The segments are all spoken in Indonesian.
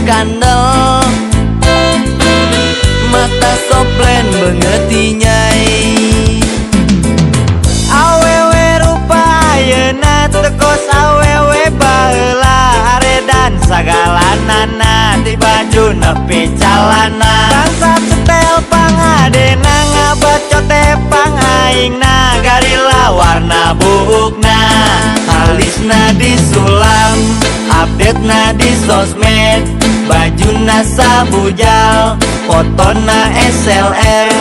kandel, mata soplen beungeut nyai. Awewe rupa ayeuna teu kos awewe baheula, aredan sagalanana ti baju nepi calana. Bangsa setel pangadena ngabacot tepang aingna, garila warna buukna alisna disulam, update-na di sosmed, bajuna sabujal, fotona SLR.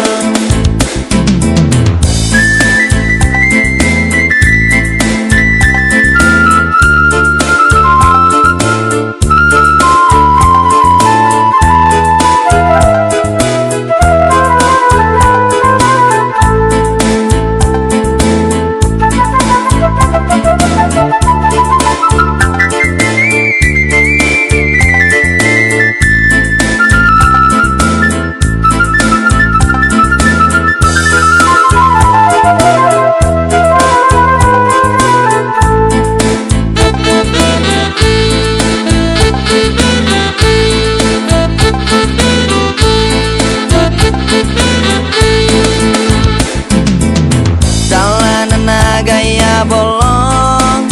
Gaya bolong,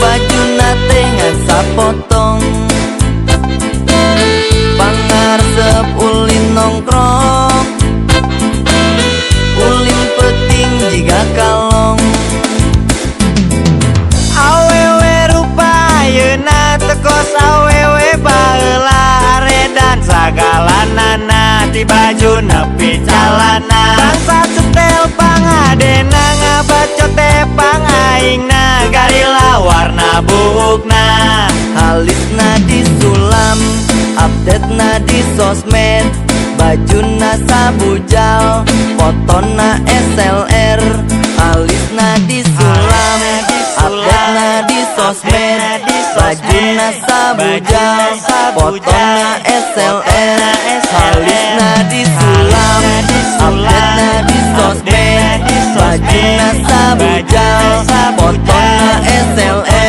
bajuna teh ngan sapotong, pangaresep ulin nongkrong, ulin peuting jiga kalong. Awewe rupa ayeuna teu kos awewe baheula, aredan sagalanana ti baju nepi calana. Bangsa setel pangadena ngabacot tepang aingna, garila warna buukna alisna disulam, update-na di sosmed, bajuna sabujal, fotona SLR. Alisna disulam, update-na di sosmed, bajuna sabujal, fotona SLR. Alisna disulam, update-na di sosmed, bajuna sabujal, fotona SLR.